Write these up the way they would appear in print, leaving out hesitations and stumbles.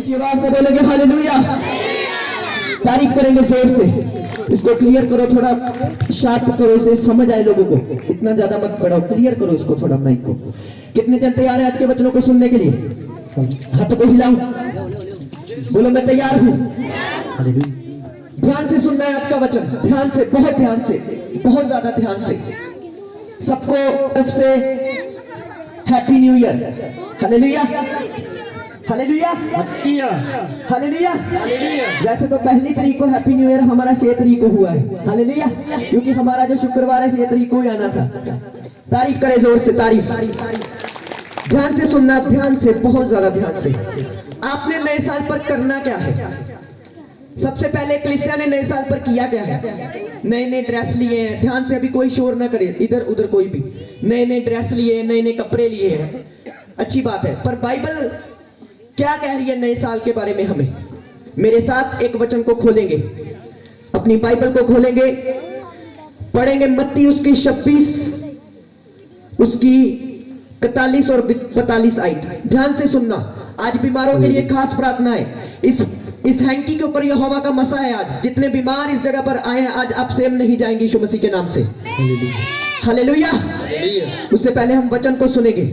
ऊंची आवाज से बोलेंगे हालेलुया। तारीफ करेंगे जोर से। इसको क्लियर करो, थोड़ा शार्प करो, इसे समझ आए लोगों को। इतना ज्यादा मत बढ़ाओ, क्लियर करो इसको थोड़ा माइक को। कितने जन तैयार है आज के वचनों को सुनने के लिए? हाथ को हिलाओ, बोलो मैं तैयार हूं। ध्यान से सुनना है आज का वचन, ध्यान से, बहुत ध्यान से, बहुत ज्यादा ध्यान से। सबको तरफ से happy new year. Hallelujah, hallelujah, hallelujah. वैसे तो 1 तारीख को हैप्पी न्यू ईयर हमारा 6 तारीख को हुआ है। हालेलुया, क्योंकि हमारा जो शुक्रवार है 6 तारीख को ही आना था। तारीफ करे जोर से, तारीफ। ध्यान से सुनना, ध्यान से, बहुत ज्यादा ध्यान से। आपने नए साल पर करना क्या है? सबसे पहले कलीसिया ने नए साल पर किया क्या है? नए नए ड्रेस लिए हैं। ध्यान से, अभी कोई शोर ना करे, इधर उधर कोई भी। नए नए ड्रेस लिए, नए नए कपड़े लिए हैं, अच्छी बात है। पर बाइबल क्या कह रही है नए साल के बारे में हमें? मेरे साथ एक वचन को खोलेंगे, अपनी बाइबल को खोलेंगे, पढ़ेंगे मत्ती उसकी 26 उसकी 41 और 42 आयत। ध्यान से सुनना, आज बीमारों के लिए खास प्रार्थना है। इस हैंकी के ऊपर यहोवा का मसा है। आज जितने बीमार इस जगह पर आए हैं, आज आप सेम नहीं जाएंगे यीशु मसीह के नाम से। हालेलुया। उससे पहले हम वचन को सुनेंगे,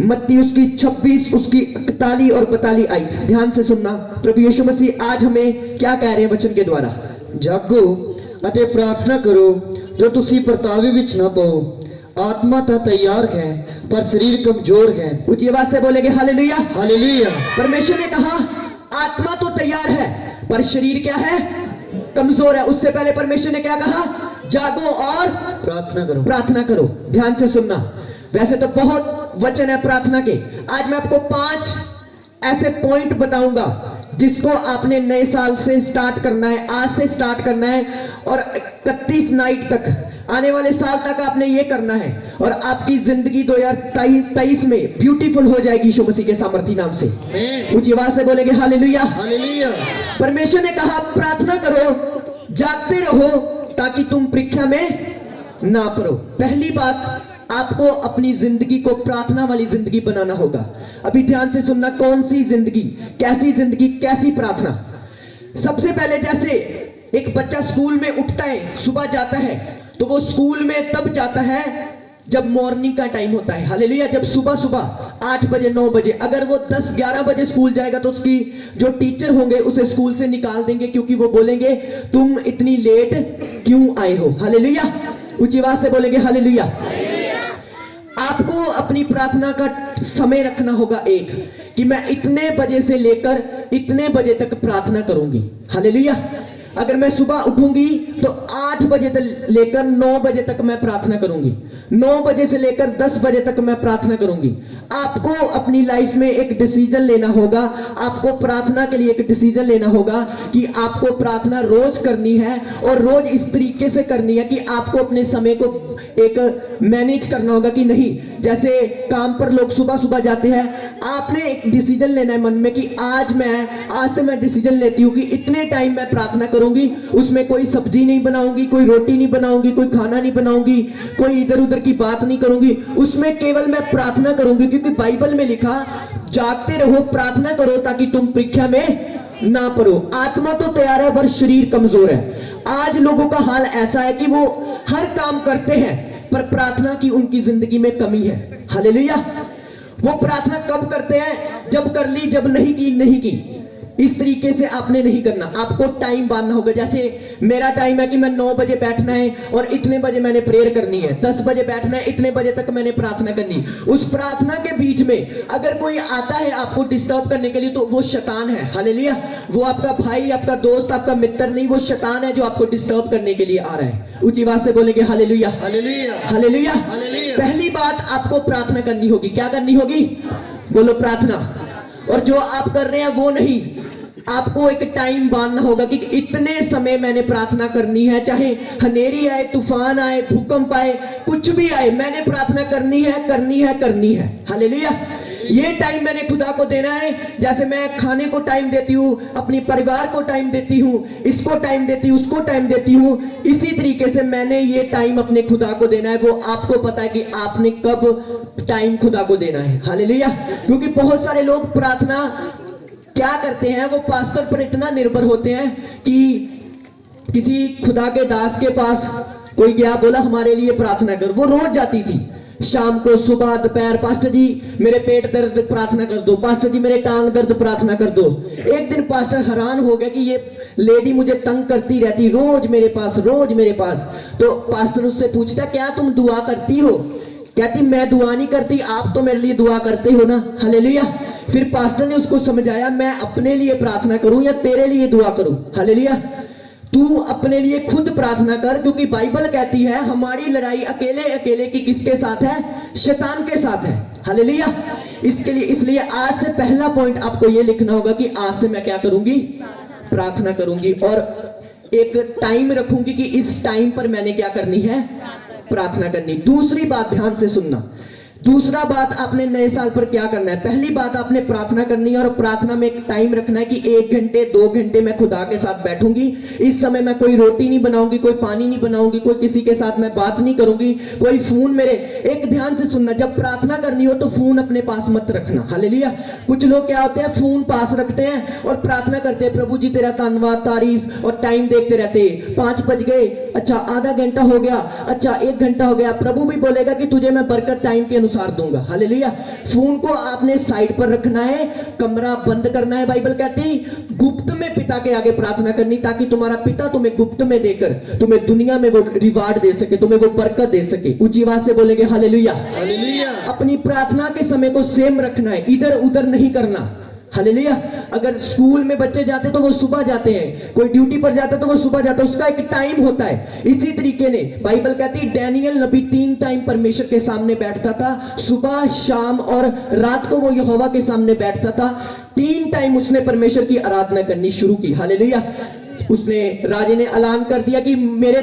मत्ती उसकी 26 उसकी 41 और 42 आयत। ध्यान से सुनना, प्रभु यीशु मसीह आज हमें क्या कह रहे हैं वचन के द्वारा। जागो ਅਤੇ प्रार्थना करो जो तुसी परतावे विच ना पाओ। आत्मा तो तैयार है पर शरीर कमजोर है। ऊंची आवाज से बोलेंगे हालेलुया, हालेलुया। परमेश्वर ने कहा आत्मा तो तैयार है पर शरीर क्या है? कमजोर है। उससे पहले परमेश्वर ने क्या कहा? जागो और प्रार्थना करो, प्रार्थना करो। ध्यान से सुनना, वैसे तो बहुत वचन है प्रार्थना के। आज मैं आपको 5 ऐसे पॉइंट बताऊंगा जिसको आपने नए साल से स्टार्ट करना है, आज से स्टार्ट करना है और 31 नाइट तक, आने वाले साल तक आपने ये करना है और आपकी जिंदगी 2023 में ब्यूटीफुल हो जाएगी यीशु मसीह के सामर्थी नाम से। ऊंची आवाज से बोलेंगे हालेलुया, हालेलुया। परमेश्वर ने कहा प्रार्थना करो, जागते रहो ताकि तुम परीक्षा में ना पड़ो। पहली बात, आपको अपनी जिंदगी को प्रार्थना वाली जिंदगी बनाना होगा। अभी ध्यान से सुनना, कौन सी जिंदगी, कैसी जिंदगी, कैसी प्रार्थना। सबसे पहले जैसे एक बच्चा स्कूल में उठता है, सुबह जाता है, तो वो स्कूल में तब जाता है जब मॉर्निंग का टाइम होता है। हालेलुया। जब सुबह सुबह 8 बजे 9 बजे, अगर वो 10-11 बजे स्कूल जाएगा तो उसकी जो टीचर होंगे उसे स्कूल से निकाल देंगे, क्योंकि वो बोलेंगे तुम इतनी लेट क्यों आए हो। हालेलुया। ऊंची आवाज से बोलेंगे हालेलुया। आपको अपनी प्रार्थना का समय रखना होगा एक, कि मैं इतने बजे से लेकर इतने बजे तक प्रार्थना करूंगी। हालेलुया। अगर मैं सुबह उठूंगी तो 8 बजे तक लेकर 9 बजे तक मैं प्रार्थना करूंगी, 9 बजे से लेकर 10 बजे तक मैं प्रार्थना करूंगी। आपको अपनी लाइफ में एक डिसीजन लेना होगा, आपको प्रार्थना के लिए एक डिसीजन लेना होगा कि आपको प्रार्थना रोज करनी है और रोज इस तरीके से करनी है कि आपको अपने समय को एक मैनेज करना होगा कि नहीं। जैसे काम पर लोग सुबह सुबह जाते हैं, आपने एक डिसीजन लेना है मन में कि आज से मैं डिसीजन लेती हूँ कि इतने टाइम मैं प्रार्थना करूंगी, उसमें कोई सब्जी नहीं बनाऊंगी, कोई रोटी नहीं बनाऊंगी, कोई खाना नहीं बनाऊंगी, कोई इधर उधर की बात नहीं करूंगी, उसमें केवल मैं प्रार्थना करूंगी। क्योंकि बाइबल में लिखा जागते रहो, प्रार्थना करो ताकि तुम परीक्षा में ना पड़ो। आत्मा तो तैयार है पर शरीर कमजोर है। आज लोगों का हाल ऐसा है कि वो हर काम करते हैं पर प्रार्थना की उनकी जिंदगी में कमी है। हालेलुया। वो प्रार्थना कब करते हैं? जब कर ली, जब नहीं की नहीं की। इस तरीके से आपने नहीं करना, आपको टाइम बांधना होगा। जैसे मेरा टाइम है कि मैं 9 बजे बैठना है और इतने बजे मैंने प्रेयर करनी है, 10 बजे बैठना है, इतने बजे तक मैंने प्रार्थना करनी। उस प्रार्थना के बीच में अगर कोई आता है आपको डिस्टर्ब करने के लिए तो वो शैतान है। हालेलुया। वो आपका भाई, आपका दोस्त, आपका मित्र नहीं, वो शैतान है जो आपको डिस्टर्ब करने के लिए आ रहा है। ऊंची आवाज से बोलेंगे हालेलुया, हालेलुया, हालेलुया। हालेलुया। पहली बात आपको प्रार्थना करनी होगी। क्या करनी होगी? बोलो प्रार्थना। और जो आप कर रहे हैं वो नहीं, आपको एक टाइम बांधना होगा कि इतने समय मैंने प्रार्थना करनी है, चाहे हनेरी आए, तूफान आए, भूकंप आए, कुछ भी आए, मैंने प्रार्थना करनी है, करनी है, करनी है। हालेलुया। ये टाइम मैंने खुदा को देना है। जैसे मैं खाने को टाइम देती हूँ, अपनी परिवार को टाइम देती हूँ, इसको टाइम देती हूँ, उसको टाइम देती हूँ, इसी तरीके से मैंने ये टाइम अपने खुदा को देना है। वो आपको पता है कि आपने कब टाइम खुदा को देना है। हालेलुया। क्योंकि बहुत सारे लोग प्रार्थना क्या करते हैं, वो पास्टर पर इतना निर्भर होते हैं कि किसी खुदा के दास के पास कोई गया, बोला हमारे लिए प्रार्थना कर। वो रोज जाती थी, शाम को, सुबह, दोपहर, पास्टर जी मेरे पेट दर्द प्रार्थना कर दो, पास्टर जी मेरे टांग दर्द प्रार्थना कर दो। एक दिन पास्टर हैरान हो गया कि ये लेडी मुझे तंग करती रहती, रोज मेरे पास, रोज मेरे पास। तो पास्टर उससे पूछता, क्या तुम दुआ करती हो? कहती, मैं दुआ नहीं करती, आप तो मेरे लिए दुआ करते हो ना। हालेलुया। फिर पास्टर ने उसको समझाया, मैं अपने लिए प्रार्थना करूं या तेरे लिए दुआ करूं? हालेलुया। तू अपने लिए खुद प्रार्थना कर, क्योंकि बाइबल कहती है हमारी लड़ाई अकेले अकेले की किसके साथ है? शैतान के साथ है। हालेलुया। इसलिए आज से पहला पॉइंट आपको ये लिखना होगा कि आज से मैं क्या करूंगी? प्रार्थना करूंगी, और एक टाइम रखूंगी कि इस टाइम पर मैंने क्या करनी है? प्रार्थना करनी। दूसरी बात ध्यान से सुनना, दूसरा बात आपने नए साल पर क्या करना है? पहली बात आपने प्रार्थना करनी है, और प्रार्थना में एक टाइम रखना है कि 1 घंटे 2 घंटे मैं खुदा के साथ बैठूंगी। इस समय मैं कोई रोटी नहीं बनाऊंगी, कोई पानी नहीं बनाऊंगी, कोई किसी के साथ मैं बात नहीं करूंगी, कोई फोन मेरे। एक ध्यान से सुनना, जब प्रार्थना करनी हो तो फोन अपने पास मत रखना। हालेलुया। कुछ लोग क्या होते हैं, फोन पास रखते हैं और प्रार्थना करते हैं, प्रभु जी तेरा धन्यवाद, तारीफ, और टाइम देखते रहते। 5 बज गए, अच्छा आधा घंटा हो गया, अच्छा 1 घंटा हो गया। प्रभु भी बोलेगा कि तुझे मैं बरकत टाइम के अनुसार दूंगा। हालेलुया। फोन को आपने साइड पर रखना है, कमरा बंद करना है। बाइबल कहती गुप्त में पिता के आगे प्रार्थना करनी, ताकि तुम्हारा पिता तुम्हें गुप्त में देकर तुम्हें दुनिया में वो रिवार्ड दे सके, तुम्हें वो बरकत दे सके। ऊंची आवाज से बोलेंगे हालेलुया। हालेलुया। अपनी प्रार्थना के समय को सेम रखना है, इधर उधर नहीं करना। हालेलुया। अगर स्कूल में बच्चे जाते तो वो सुबह जाते हैं, कोई ड्यूटी पर जाता तो वो सुबह जाता है, उसका एक टाइम होता है। इसी तरीके ने बाइबल कहती है डैनियल नबी 3 टाइम परमेश्वर के सामने बैठता था, सुबह, शाम और रात को वो यहोवा के सामने बैठता था। 3 टाइम उसने परमेश्वर की आराधना करनी शुरू की। हालेलुया। उसने, राजे ने ऐलान कर दिया कि मेरे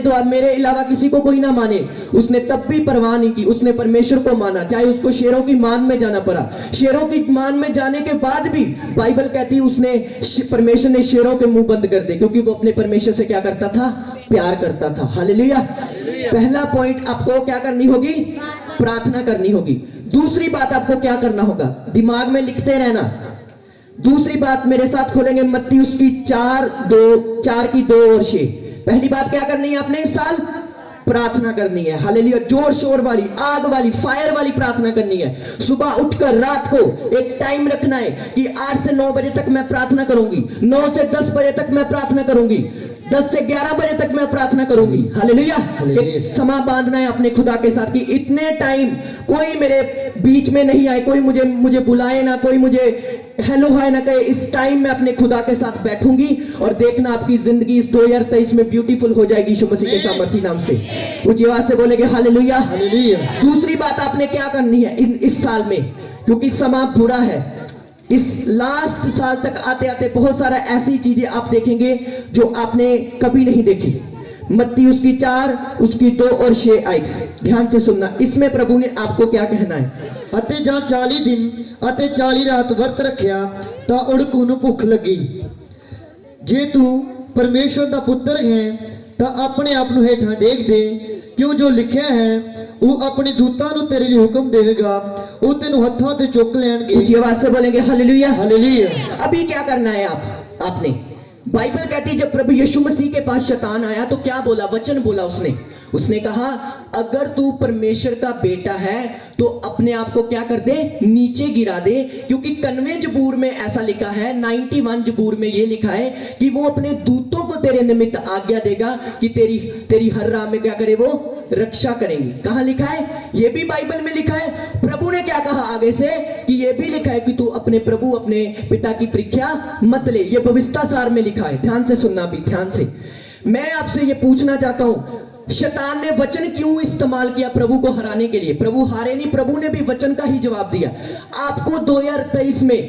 अलावा किसी को कोई ना माने। उसने तब भी परवाह नहीं की, उसने परमेश्वर को माना, चाहे उसको शेरों की मान में जाना पड़ा। शेरों की मान में जाने के बाद भी बाइबल कहती है उसने, परमेश्वर ने शेरों के मुंह बंद कर दिए, क्योंकि वो अपने परमेश्वर से क्या करता था? प्यार करता था। हालेलुया। पहला पॉइंट आपको क्या करनी होगी? प्रार्थना करनी होगी। दूसरी बात आपको क्या करना होगा? दिमाग में लिखते रहना। दूसरी बात मेरे साथ खोलेंगे, मत्ती उसकी 4 की 2 और 6। पहली बात क्या करनी है आपने इस साल? प्रार्थना करनी है। हालेलुया। जोर शोर वाली, आग वाली, फायर वाली प्रार्थना करनी है। सुबह उठकर रात को एक टाइम रखना है कि 8 से 9 बजे तक मैं प्रार्थना करूंगी, 9 से 10 बजे तक मैं प्रार्थना करूंगी, 10 से 11 बजे तक मैं प्रार्थना करूंगी। हालेलुया। एक समा बांधना है अपने खुदा के साथ कि इतने टाइम कोई मेरे बीच में नहीं आए, कोई मुझे बुलाए ना, कोई मुझे हेलो हाय ना कहे। इस टाइम में अपने खुदा के साथ बैठूंगी, और देखना आपकी जिंदगी इस 2023 में ब्यूटीफुल हो जाएगी यीशु मसीह के सामर्थी नाम से। ऊंची आवाज से बोलेंगे हालेलुया। हालेलुया। दूसरी बात आपने क्या करनी है इस साल में, क्योंकि समा बुरा है। इस लास्ट साल तक आते आते बहुत सारा ऐसी चीजें आप देखेंगे जो आपने कभी नहीं देखी। मत्ती उसकी 4 उसकी 2 और 6 आयत ध्यान से सुनना। इसमें प्रभु ने आपको क्या कहना है? ਅਤੇ ਜਾਂ 40 ਦਿਨ ਅਤੇ 40 ਰਾਤ ਵਰਤ ਰੱਖਿਆ ਤਾਂ ਉੜਕੂ ਨੂੰ ਭੁੱਖ ਲੱਗੀ। ਜੇ ਤੂੰ ਪਰਮੇਸ਼ਵਰ ਦਾ ਪੁੱਤਰ ਹੈ ਤਾਂ ਆਪਣੇ ਆਪ ਨੂੰ ਹੇਠਾਂ ਡੇਗ ਦੇ, ਕਿਉਂ ਜੋ ਲਿਖਿਆ ਹੈ ਉਹ ਆਪਣੇ ਦੂਤਾਂ ਨੂੰ ਤੇਰੇ ਲਈ ਹੁਕਮ ਦੇਵੇਗਾ, ਉਹ ਤੈਨੂੰ ਹੱਥਾਂ ਤੇ ਚੁੱਕ ਲੈਣਗੇ। ऊंची आवाज से बोलेंगे हालेलुया। हालेलुया। अभी क्या करना है आपने? बाइबल कहती है जब प्रभु यीशु मसीह के पास शैतान आया तो क्या बोला? वचन बोला उसने कहा अगर तू परमेश्वर का बेटा है तो अपने आप को क्या कर दे? नीचे गिरा दे, क्योंकि 91 जबूर में ऐसा लिखा है, 91 जबूर में ये लिखा है कि वो अपने दूतों को तेरे निमित्त आज्ञा देगा कि तेरी हर राह में क्या करे? वो रक्षा करेंगे। कहां लिखा है? ये भी बाइबल में लिखा है। प्रभु ने क्या कहा आगे से कि ये भी लिखा है कि तू अपने प्रभु अपने पिता की परीक्षा मत ले। ये भविष्यता सार में लिखा है। ध्यान से सुनना भी, ध्यान से। मैं आपसे ये पूछना चाहता हूं, शैतान ने वचन क्यों इस्तेमाल किया प्रभु को हराने के लिए? प्रभु हारे नहीं, प्रभु ने भी वचन का ही जवाब दिया। आपको 2023 में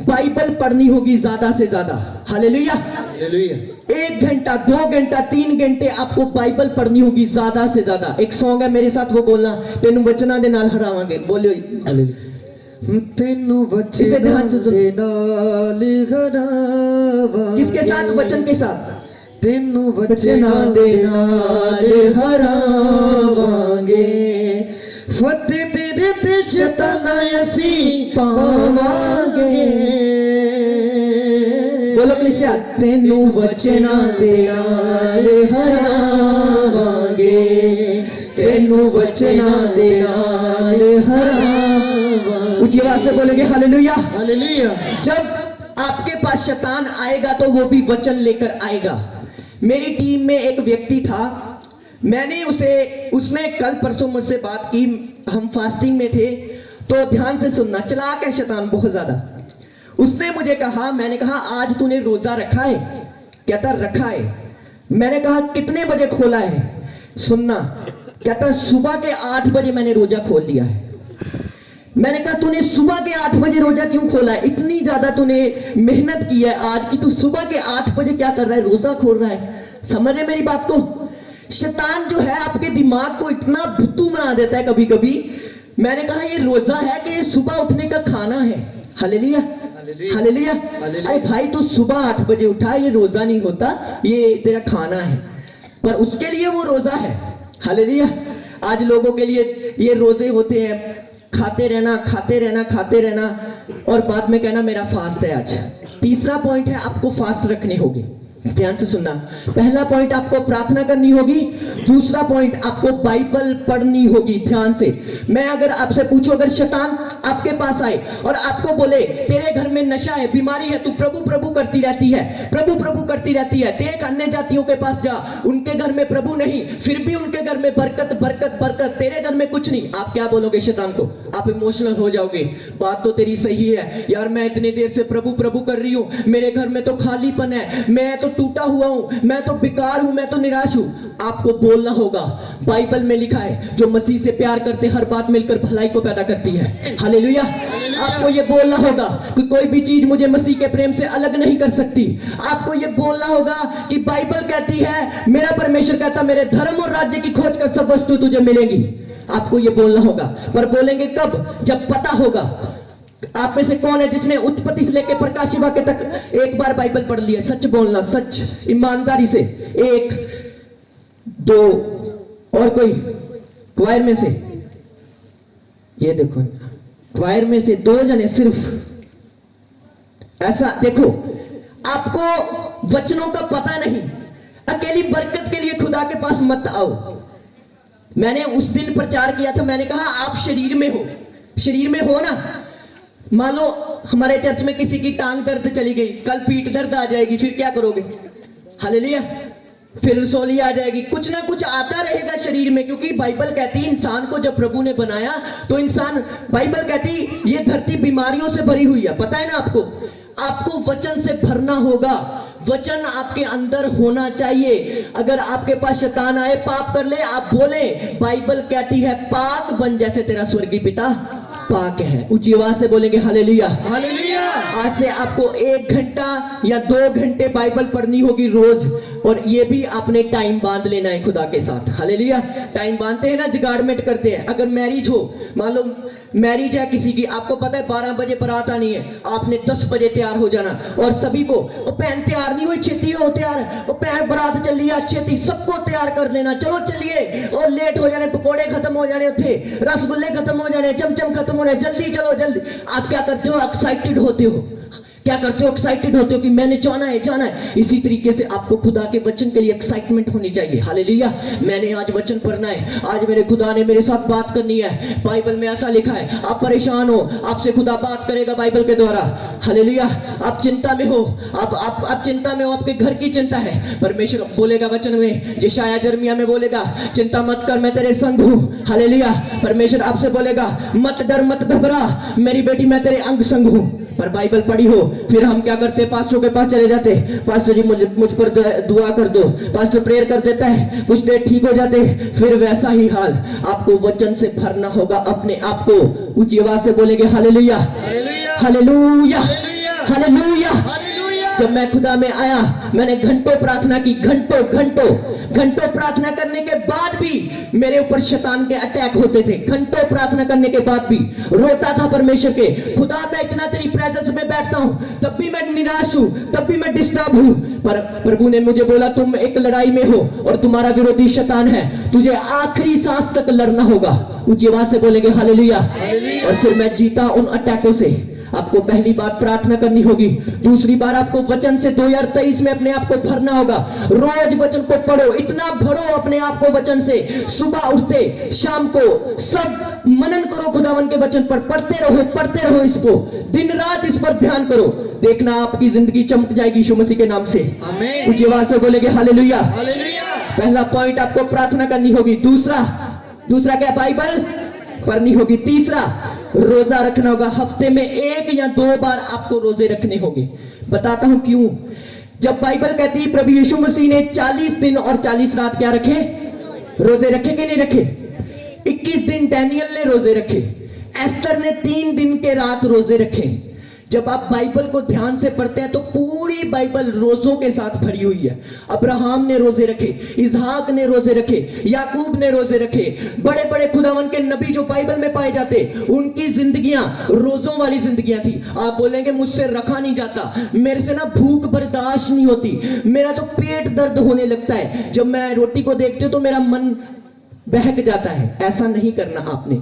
बाइबल पढ़नी होगी ज्यादा से ज्यादा। हालेलुया। हालेलुया। 1 घंटा 2 घंटा 3 घंटे आपको बाइबल पढ़नी होगी ज्यादा से ज्यादा। एक सॉन्ग है मेरे साथ, वो बोलना, तेनू वचना दे नाल हरावांगे। बोलो हालेलुया। तेनू इसे ध्यान से सुन। दे नाल हरावांगे। किसके साथ? वचन के साथ। तेनू वचना दे नाल हरावांगे, फतेह तेरे ते शैताना असी पावांगे। बोलो कलीसिया, तेनू वचना दे नाल हरावांगे, तेनू वचना दे नाल हरावांगे। ऊंची आवाज से बोलेंगे हालेलुया। हालेलुया। जब आपके पास शैतान आएगा तो वो भी वचन लेकर आएगा। मेरी टीम में एक व्यक्ति था, मैंने उसने कल परसों मुझसे बात की, हम फास्टिंग में थे, तो ध्यान से सुनना, चालाक है शैतान बहुत ज्यादा। उसने मुझे कहा, मैंने कहा आज तूने रोजा रखा है? कहता रखा है। मैंने कहा कितने बजे खोला है? सुनना, कहता सुबह के 8 बजे मैंने रोजा खोल दिया है। मैंने कहा तूने सुबह के 8 बजे रोजा क्यों खोला है? इतनी ज्यादा तूने मेहनत की है आज की, तू सुबह के 8 बजे क्या कर रहा है? रोजा खोल रहा है। समझ रहे मेरी बात को? शैतान जो है आपके दिमाग को इतना बुद्धू बना देता है कभी कभी। मैंने कहा ये रोजा है कि ये सुबह उठने का खाना है? Hallelujah, hallelujah. अरे भाई तू सुबह 8 बजे उठा, ये रोजा नहीं होता, ये तेरा खाना है, पर उसके लिए वो रोजा है। हालेलुया। आज लोगों के लिए ये रोजे होते हैं, खाते रहना खाते रहना खाते रहना और बाद में कहना मेरा फास्ट है आज। तीसरा पॉइंट है, आपको फास्ट रखनी होगी। ध्यान से सुनना, पहला पॉइंट आपको प्रार्थना करनी होगी, दूसरा पॉइंट आपको बाइबल पढ़नी होगी। ध्यान से, मैं अगर आपसे पूछूं, अगर शैतान आपके पास आए और आपको बोले तेरे घर में नशा है, बीमारी है, तू प्रभु प्रभु करती रहती है, प्रभु प्रभु करती रहती है, देख अन्य जातियों के पास जा, उनके घर में प्रभु नहीं, फिर भी उनके घर में बरकत बरकत बरकत, तेरे घर में कुछ नहीं, आप क्या बोलोगे शैतान को? आप इमोशनल हो जाओगे। बात तो तेरी सही है यार, मैं इतने देर से प्रभु प्रभु कर रही हूं, मेरे घर में तो खालीपन है, मैं तो टूटा हुआ हूं, मैं तो बेकार हूं, मैं तो निराश हूं। आपको बोलना होगा, बाइबल में लिखा है जो मसीह से प्यार करते हर बात मिलकर भलाई को पैदा करती है। हालेलुया। आपको ये बोलना होगा कि कोई भी चीज मुझे मसीह के प्रेम से अलग नहीं कर सकती। आपको ये बोलना होगा कि बाइबल कहती है, मेरा परमेश्वर कहता मेरे धर्म और राज्य की खोज कर सब वस्तु तुझे मिलेंगी। आपको ये बोलना होगा, पर बोलेंगे कब? जब पता होगा। आप में से कौन है जिसने उत्पत्ति से लेकर प्रकाशित वाक्य तक एक बार बाइबल पढ़ लिया? सच बोलना, सच, ईमानदारी से। 1 2 और कोई क्वायर में से, ये देखो क्वायर में से 2 जने सिर्फ। ऐसा देखो, आपको वचनों का पता नहीं, अकेली बरकत के लिए खुदा के पास मत आओ। मैंने उस दिन प्रचार किया था, मैंने कहा आप शरीर में हो, शरीर में हो ना। मान लो हमारे चर्च में किसी की टांग दर्द चली गई, कल पीठ दर्द आ जाएगी, फिर क्या करोगे? हालेलुया। फिर रसोली आ जाएगी, कुछ ना कुछ आता रहेगा शरीर में, क्योंकि बाइबल कहती है इंसान को जब प्रभु ने बनाया तो इंसान, बाइबल कहती ये धरती बीमारियों से भरी हुई है। पता है ना आपको? आपको वचन से भरना होगा, वचन आपके अंदर होना चाहिए। अगर आपके पास शैतान आए पाप कर ले, आप बोले बाइबल कहती है पाक बन जैसे तेरा स्वर्गीय पिता पाक है। ऊंची आवाज से बोलेंगे हालेलुया, हालेलुया। आज से आपको 1 घंटा या 2 घंटे बाइबल पढ़नी होगी रोज, और ये भी आपने टाइम बांध लेना है खुदा के साथ। हालेलुया। टाइम बांधते हैं ना, जुगाड़मेंट करते हैं। अगर मैरिज हो, मान लो मैरिज है किसी की, आपको पता है 12 बजे बारात आनी है, आपने 10 बजे तैयार हो जाना, और सभी को पहन तैयार नहीं हुई, छेती हो तैयार, पहन बारात चली है छेती, सबको तैयार कर लेना, चलो चलिए, और लेट हो जाने, पकोड़े खत्म हो जाने थे, रसगुल्ले खत्म हो जाने, चमचम खत्म हो जाने, जल्दी चलो जल्दी। आप क्या करते हो? एक्साइटेड होते हो। क्या करते हो? एक्साइटेड होते हो कि मैंने जाना है जाना है। इसी तरीके से आपको खुदा के वचन के लिए एक्साइटमेंट होनी चाहिए। हालेलुया। मैंने आज वचन पढ़ना है, आज मेरे खुदा ने मेरे साथ बात करनी है। बाइबल में ऐसा लिखा है, आप परेशान हो, आपसे खुदा बात करेगा बाइबल के द्वारा। हालेलुया। आप चिंता में हो, आप चिंता में हो, आपके घर की चिंता है, परमेश्वर बोलेगा वचन में, यशायाह यिर्मयाह में बोलेगा, चिंता मत कर मैं तेरे संग हूं। हालेलुया। परमेश्वर आपसे बोलेगा मत डर मत घबरा, मेरी बेटी मैं तेरे अंग संग हूं। पर बाइबल पढ़ी हो, फिर हम क्या करते? पास्टर के पास चले जाते, पास्टर जी मुझ पर दुआ कर दो, पास्टर प्रेयर कर देता है, कुछ देर ठीक हो जाते, फिर वैसा ही हाल। आपको वचन से भरना होगा अपने आप को। ऊंची आवाज से बोलेंगे हालेलुया, हालेलुया, हालेलुया। जब मैं खुदा में आया, मैंने घंटों प्रार्थना की, घंटों घंटों घंटों प्रार्थना करने के बाद भी मेरे ऊपर शैतान के अटैक होते थे। घंटों प्रार्थना करने के बाद भी रोता था परमेश्वर के, खुदा मैं इतना तेरी प्रेजेंस में बैठता हूं, तब भी मैं निराश हूं, तब भी मैं डिस्टर्ब हूं। पर प्रभु ने मुझे बोला तुम एक लड़ाई में हो और तुम्हारा विरोधी शैतान है, तुझे आखिरी सांस तक लड़ना होगा। ऊंची आवाज से बोलेंगे हालेलुया। और फिर मैं जीता उन अटैकों से। आपको पहली बात प्रार्थना करनी होगी। दूसरी बार आपको वचन से 2023 में अपने आप को भरना होगा। रोज वचन को पढ़ो, इतना भरो अपने आप को वचन से। सुबह उठते शाम को सब मनन करो खुदावन के वचन पर, पढ़ते रहो इसको, दिन रात इस पर ध्यान करो। देखना आपकी जिंदगी चमक जाएगी यीशु मसीह के नाम से। आमीन। ऊंची आवाज से बोलेंगे हालेलुया। हालेलुया। पहला पॉइंट आपको प्रार्थना करनी होगी। दूसरा क्या? बाइबल पढ़नी होगी। तीसरा रोजा रखना होगा। हफ्ते में 1 या 2 बार आपको रोजे रखने होंगे। बताता हूं क्यों। जब बाइबल कहती है प्रभु यीशु मसीह ने 40 दिन और 40 रात क्या रखे? रोजे रखे कि नहीं रखे? 21 दिन डैनियल ने रोजे रखे, एस्टर ने 3 दिन के रात रोजे रखे। जब आप बाइबल को ध्यान से पढ़ते हैं तो पूरी बाइबल रोजों के साथ भरी हुई है। अब्राहम ने रोजे रखे, इसहाक ने रोजे रखे, याकूब ने रोजे रखे। बड़े बड़े खुदावन के नबी जो बाइबल में पाए जाते, उनकी जिंदगियां रोजों वाली जिंदगियां थी। आप बोलेंगे मुझसे रखा नहीं जाता, मेरे से ना भूख बर्दाश्त नहीं होती, मेरा तो पेट दर्द होने लगता है, जब मैं रोटी को देखती हूँ तो मेरा मन बहक जाता है। ऐसा नहीं करना आपने।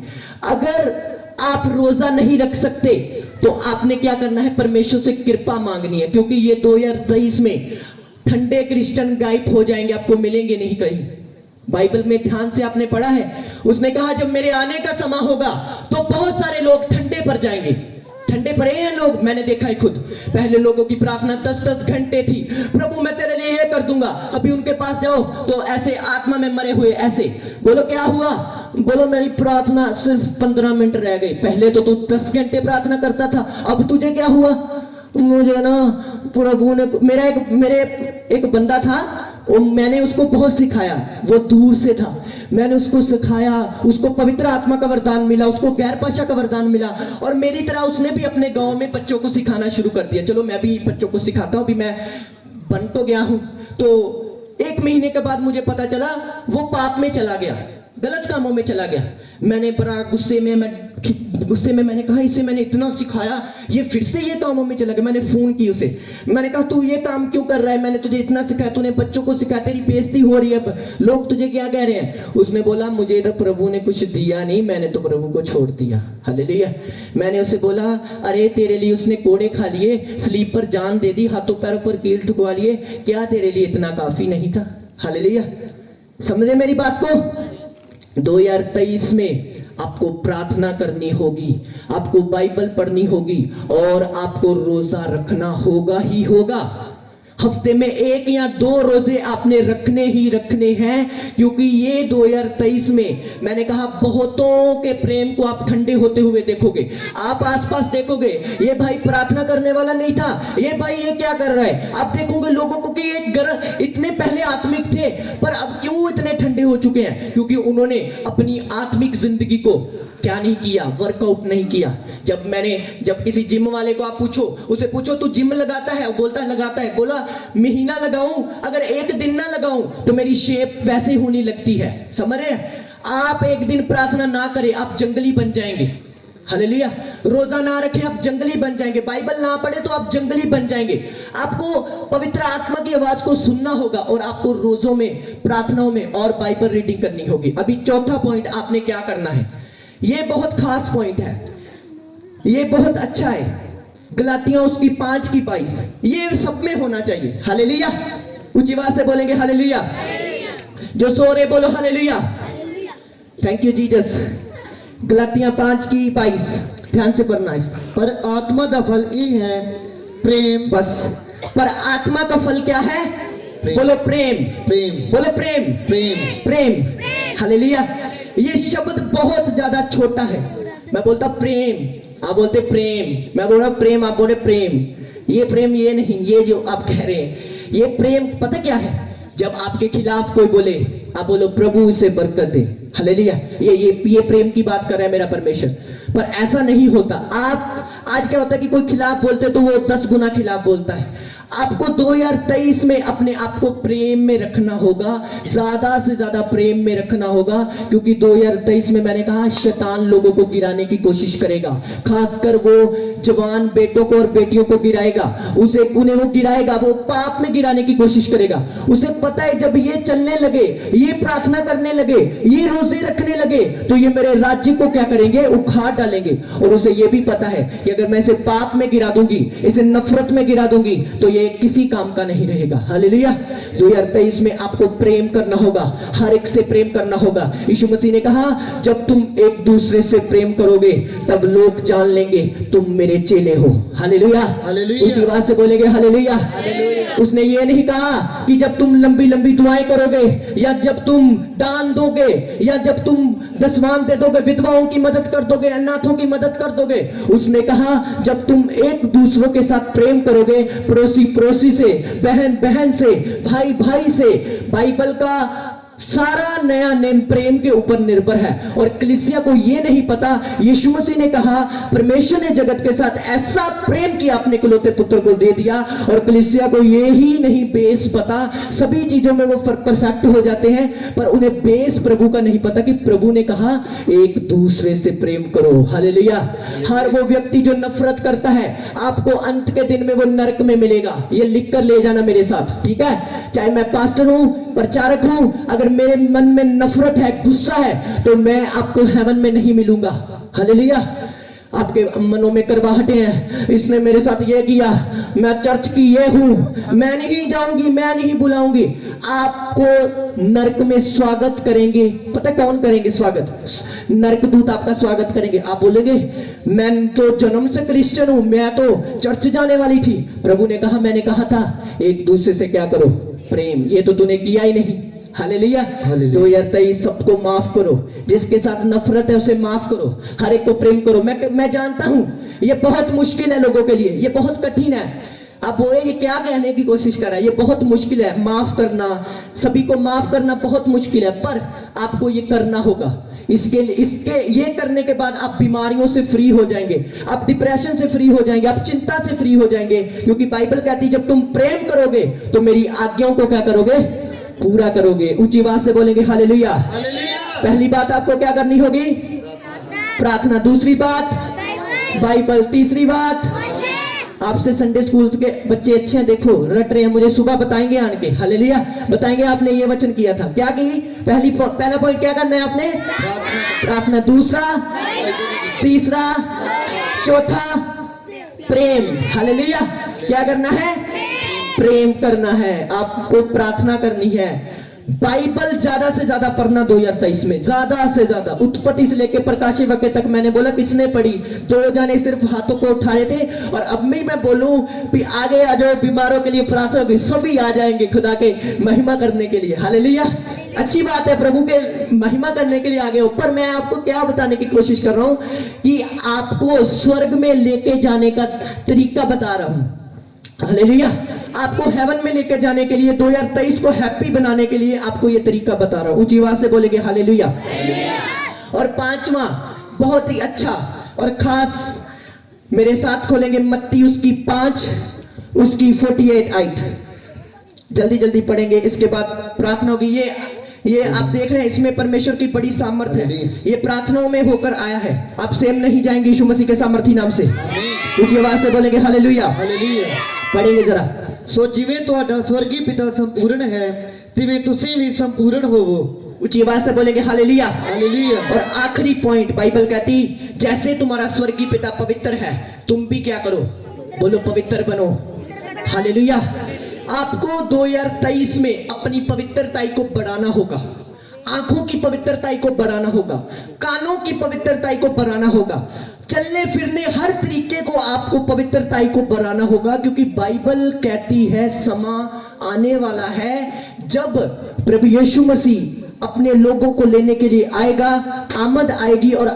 अगर आप रोजा नहीं रख सकते तो आपने क्या करना है? परमेश्वर से कृपा मांगनी है, क्योंकि ये 2023 में ठंडे क्रिश्चियन गायब हो जाएंगे, आपको मिलेंगे नहीं कहीं। बाइबल में ध्यान से आपने पढ़ा है, उसने कहा जब मेरे आने का समय होगा तो बहुत सारे लोग ठंडे पर जाएंगे। ठंडे पड़े हैं लोग, मैंने देखा है खुद। पहले लोगों की प्रार्थना 10-10 घंटे थी, प्रभु मैं तेरे लिए ये कर दूंगा। अभी उनके पास जाओ तो ऐसे आत्मा में मरे हुए, ऐसे बोलो क्या हुआ? बोलो मेरी प्रार्थना सिर्फ 15 मिनट रह गई। पहले तो तू 10 घंटे प्रार्थना करता था, अब तुझे क्या हुआ? मुझे ना प्रभु ने, मेरे एक बंदा था, मैंने उसको बहुत सिखाया, वो दूर से था, मैंने उसको सिखाया, उसको पवित्र आत्मा का वरदान मिला, उसको गैर भाषा का वरदान मिला, और मेरी तरह उसने भी अपने गांव में बच्चों को सिखाना शुरू कर दिया। चलो मैं भी बच्चों को सिखाता हूँ, अभी मैं बन तो गया हूँ। तो 1 महीने के बाद मुझे पता चला वो पाप में चला गया, गलत कामों में चला गया। मैंने बड़ा गुस्से में मैंने कहा इसे मैंने इतना सिखाया, ये फिर से ये कामों में चला गया। मैंने फोन की उसे, मैंने कहा तू ये काम क्यों कर रहा है? मैंने तुझे इतना सिखाया, तूने बच्चों को सिखाया, तेरी बेइज्जती हो रही है, अब लोग तुझे क्या कह रहे हैं? उसने बोला मुझे तो प्रभु ने कुछ दिया नहीं, मैंने तो प्रभु को छोड़ दिया। हालेलुया। मैंने उसे बोला अरे तेरे लिए उसने कोड़े खा लिए, स्लीप पर जान दे दी, हाथों पैरों पर कील ठुकवा लिए, क्या तेरे लिए इतना काफी नहीं था? हालेलुया। समझे मेरी बात को? 2023 में आपको प्रार्थना करनी होगी, आपको बाइबल पढ़नी होगी, और आपको रोजा रखना होगा ही होगा। हफ्ते में 1 या 2 रोजे आपने रखने ही रखने हैं, क्योंकि ये 2023 में मैंने कहा बहुतों के प्रेम को आप ठंडे होते हुए देखोगे। आप आसपास देखोगे ये भाई प्रार्थना करने वाला नहीं था, ये भाई ये क्या कर रहा है। आप देखोगे लोगों को कि ये इतने पहले आत्मिक थे पर अब क्यों इतने ठंडे हो चुके हैं? क्योंकि उन्होंने अपनी आत्मिक जिंदगी को क्या नहीं किया? वर्कआउट नहीं किया। जब किसी जिम वाले को आप उसे पूछो तू जिम लगाता है? वो बोलता है लगाता है। बोला महीना लगाऊं, अगर 1 दिन ना लगाऊं तो मेरी शेप वैसे होने लगती है। समझ रहे हैं? आप 1 दिन प्रार्थना ना करें, आप जंगली बन जाएंगे। हालेलुया। रोजा ना रखे आप जंगली बन जाएंगे, बाइबल ना पढ़े तो आप जंगली बन जाएंगे। आपको पवित्र आत्मा की आवाज को सुनना होगा, और आपको रोजों में, प्रार्थनाओं में और बाइबल रीडिंग करनी होगी। अभी चौथा पॉइंट आपने क्या करना है, ये बहुत खास पॉइंट है, ये बहुत अच्छा है। गलातियां उसकी 5:22, ये सब में होना चाहिए। हालेलुया। ऊंची आवाज से बोलेंगे हालेलुया। जो सो रहे बोलो हालेलुया। Thank you Jesus. गलातियां 5:22 ध्यान से पढ़ना है। पर आत्मा का फल ये है प्रेम। बस, पर आत्मा का फल क्या है? प्रेम। बोलो प्रेम। प्रेम। बोलो प्रेम। प्रेम। प्रेम। हालेलुया। ये शब्द बहुत ज्यादा छोटा है। मैं बोलता प्रेम, आप बोलते प्रेम, मैं बोल रहा प्रेम, आप बोले प्रेम। ये प्रेम ये नहीं, ये जो आप कह रहे हैं ये प्रेम पता क्या है? जब आपके खिलाफ कोई बोले आप बोलो प्रभु इसे बरकत दे। हालेलुया। ये प्रेम की बात कर रहा है मेरा परमेश्वर। पर ऐसा नहीं होता। आप आज क्या होता है कि कोई खिलाफ बोलते तो वो 10 गुना खिलाफ बोलता है। आपको 2023 में अपने आप को प्रेम में रखना होगा, ज्यादा से ज्यादा प्रेम में रखना होगा, क्योंकि 2023 में मैंने कहा शैतान लोगों को गिराने की कोशिश करेगा, खासकर वो जवान बेटों को और बेटियों को गिराएगा, उन्हें वो गिराएगा, वो पाप में गिराने की कोशिश करेगा। उसे पता है जब ये चलने लगे, ये प्रार्थना करने लगे, ये रोजे रखने लगे, तो ये मेरे राज्य को क्या करेंगे, उखाड़ डालेंगे। और उसे ये भी पता है कि अगर मैं इसे पाप में गिरा दूंगी, इसे नफरत में गिरा दूंगी, तो ये किसी काम का नहीं रहेगा। हालेलुया। 2023 में आपको प्रेम करना होगा, हर एक से प्रेम करना होगा। यीशु मसीह ने कहा जब तुम एक दूसरे से प्रेम करोगे तब लोग जान लेंगे तुम मेरे चेले हो। हालेलुया। हालेलुया। ऊंची आवाज से बोलेंगे हालेलुया। उसने ये नहीं कहा कि जब तुम लंबी लंबी दुआएं करोगे, या जब तुम दान दोगे, या जब तुम दसवां दे दोगे, विधवाओं की मदद कर दोगे, अनाथों की मदद कर दोगे। उसने कहा जब तुम एक दूसरों के साथ प्रेम करोगे, पड़ोसी पड़ोसी से, बहन बहन से, भाई भाई से। बाइबल का सारा नया नेम प्रेम के ऊपर निर्भर है। और कलीसिया को यह नहीं पता, यीशु मसीह ने कहा परमेश्वर ने जगत के साथ ऐसा प्रेम किया, अपने इकलौते पुत्र को दे दिया। और कलीसिया को यह ही नहीं बेस पता, सभी चीजों में वो परफेक्ट हो जाते हैं, पर उन्हें बेस प्रभु का नहीं पता कि प्रभु ने कहा एक दूसरे से प्रेम करो। हालेलुया। हर वो व्यक्ति जो नफरत करता है, आपको अंत के दिन में वो नरक में मिलेगा। ये लिख कर ले जाना मेरे साथ, ठीक है। चाहे मैं पास्टर हूं, प्रचारक हूं, अगर मेरे मन में नफरत है, गुस्सा है, तो मैं आपको हेवन में नहीं मिलूंगा। हालेलुया। आपके मनों में करवाहटे हैं, इसने मेरे साथ ये किया, मैं चर्च की ये हूं, मैं नहीं जाऊंगी, मैं नहीं बुलाऊंगी। आपको नरक में स्वागत करेंगे। पता कौन करेंगे स्वागत? नरक दूत आपका स्वागत करेंगे। आप बोलेंगे मैं तो जन्म से क्रिश्चियन हूं, मैं तो चर्च जाने वाली थी। प्रभु ने कहा, मैंने कहा था एक दूसरे से क्या करो, प्रेम। ये तो तूने किया ही नहीं। हालेलुया। 2023 सबको माफ करो, जिसके साथ नफरत है उसे माफ करो, हर एक को प्रेम करो। मैं जानता हूं ये बहुत मुश्किल है लोगों के लिए, ये बहुत कठिन है। आप बोले ये क्या कहने की कोशिश कर रहा है, ये बहुत मुश्किल है। माफ करना, सभी को माफ करना बहुत मुश्किल है, पर आपको ये करना होगा। इसके ये करने के बाद आप बीमारियों से फ्री हो जाएंगे, आप डिप्रेशन से फ्री हो जाएंगे, आप चिंता से फ्री हो जाएंगे, क्योंकि बाइबल कहती है जब तुम प्रेम करोगे तो मेरी आज्ञाओं को क्या करोगे, पूरा करोगे। ऊंची आवाज से बोलेंगे हालेलुया। पहली बात आपको क्या करनी होगी, प्रार्थना। दूसरी बात बाइबल। तीसरी बात, आपसे संडे स्कूल के बच्चे अच्छे हैं, देखो रट रहे हैं, मुझे सुबह बताएंगे आन के। हालेलुया। बताएंगे आपने ये वचन किया था, क्या की पहला पॉइंट क्या करना है आपने, प्रार्थना। दूसरा, तीसरा, चौथा प्रेम। हालेलुया। क्या करना है, प्रेम करना है, आपको प्रार्थना करनी है। बाइबल ज्यादा से ज्यादा पढ़ना 2023 में, ज्यादा से ज्यादा। उत्पत्ति से लेकर प्रकाशित वाक्य तक मैंने बोला किसने पढ़ी, 2 जने सिर्फ हाथों को उठा रहे थे। और अब मैं बोलूं कि आगे आ जाओ, बीमारों के लिए प्रार्थना होगी, सभी आ जाएंगे खुदा के महिमा करने के लिए। हालेलुया। अच्छी बात है, प्रभु के महिमा करने के लिए आगे हो। पर मैं आपको क्या बताने की कोशिश कर रहा हूं कि आपको स्वर्ग में लेके जाने का तरीका बता रहा हूं। हालेलुया। आपको हेवन में लेकर जाने के लिए, 2023 को हैप्पी बनाने के लिए आपको ये तरीका बता रहा हूं। ऊंची आवाज से बोलेंगे हालेलुया। और पांचवा बहुत ही अच्छा और खास, मेरे साथ खोलेंगे मत्ती उसकी 5 उसकी 48 जल्दी जल्दी पढ़ेंगे, इसके बाद प्रार्थना होगी। ये आप देख रहे हैं, इसमें परमेश्वर की बड़ी सामर्थ्य है। ये प्रार्थनाओं में होकर आया है, आप सेम नहीं जाएंगे यीशु मसीह के सामर्थी नाम से। ऊंची आवाज से बोलेंगे हालेलुया। पढ़ेंगे जरा। सो जिवें तुहाडा स्वर्गीय पिता संपूर्ण है, तिवें तुसीं भी संपूर्ण होवो। ऊंची आवाज से बोलेंगे हालेलुया। हालेलुया। और आखिरी पॉइंट, बाइबल कहती जैसे तुम्हारा स्वर्गीय पिता पवित्र है, तुम भी क्या करो, बोलो पवित्र बनो। हालेलुया। आपको 2023 में अपनी पवित्रता को बढ़ाना होगा, आंखों की पवित्रता को बढ़ाना होगा, कानों की पवित्रता को बढ़ाना होगा, चलने फिरने हर तरीके को आपको पवित्रता को बढ़ाना होगा। क्योंकि बाइबल कहती है समा आने वाला है जब प्रभु यीशु मसीह अपने लोगों को लेने के लिए आएगा, आमद आएगी, और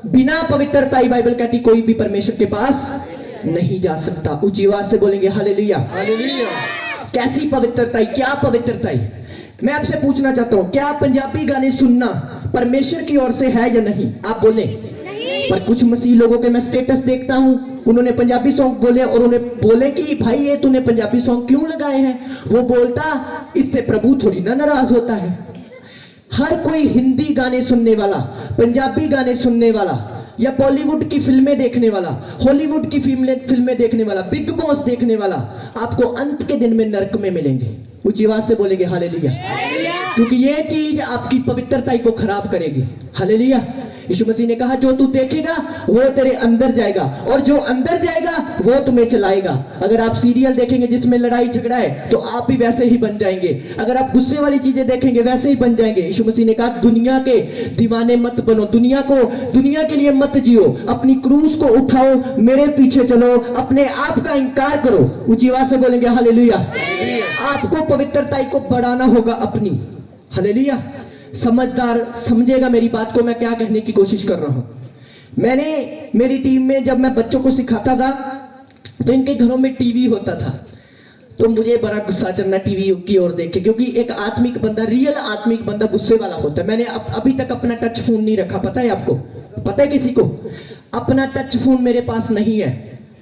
बिना पवित्रता बाइबल कहती कोई भी परमेश्वर के पास नहीं जा सकता। ऊंची आवाज से बोलेंगे हालेलुया। हालेलुया। कैसी पवित्रता, क्या पवित्रता? मैं आपसे पूछना चाहता हूं, क्या पंजाबी गाने सुनना परमेश्वर की ओर से है या नहीं? आप बोले। पर कुछ मसीह लोगों के मैं स्टेटस देखता हूं, उन्होंने पंजाबी सॉन्ग बोले और उन्हें बोले कि भाई ये तूने पंजाबी सॉन्ग क्यों लगाए हैं। वो बोलता इससे प्रभु थोड़ी ना नाराज होता है। हर कोई हिंदी गाने सुनने वाला, पंजाबी गाने सुनने वाला, या बॉलीवुड की फिल्में देखने वाला, हॉलीवुड की फिल्में देखने वाला, बिग बॉस देखने वाला आपको अंत के दिन में नरक में मिलेंगे। ऊंची आवाज से बोलेंगे हालेलुया, क्योंकि ये चीज आपकी पवित्रता को खराब करेगी। हालेलुया। यीशु मसीह ने कहा जो तू देखेगा वो तेरे अंदर जाएगा और जो अंदर जाएगा वो तुम्हें चलाएगा। अगर आप सीरियल देखेंगे जिसमें लड़ाई झगड़ा है तो आप भी वैसे ही बन जाएंगे। अगर आप गुस्से वाली चीजें देखेंगे वैसे ही बन जाएंगे। यीशु मसीह ने कहा दुनिया के दीवाने मत बनो, दुनिया के लिए मत जियो, अपनी क्रूस को उठाओ, मेरे पीछे चलो, अपने आप का इंकार करो। ऊंची आवाज से बोलेंगे हालेलुया। आपको पवित्रता को बढ़ाना होगा अपनी। हालेलुया। समझदार समझेगा मेरी बात को, मैं क्या कहने की कोशिश कर रहा हूं। मैंने मेरी टीम में जब मैं बच्चों को सिखाता था तो इनके घरों में टीवी होता था, तो मुझे बड़ा गुस्सा चढ़ना टीवी की ओर देख के, क्योंकि एक आत्मिक बंदा, रियल आत्मिक बंदा गुस्से वाला होता है। मैंने अभी तक अपना टच फोन नहीं रखा, पता है आपको? पता है किसी को? अपना टच फोन मेरे पास नहीं है,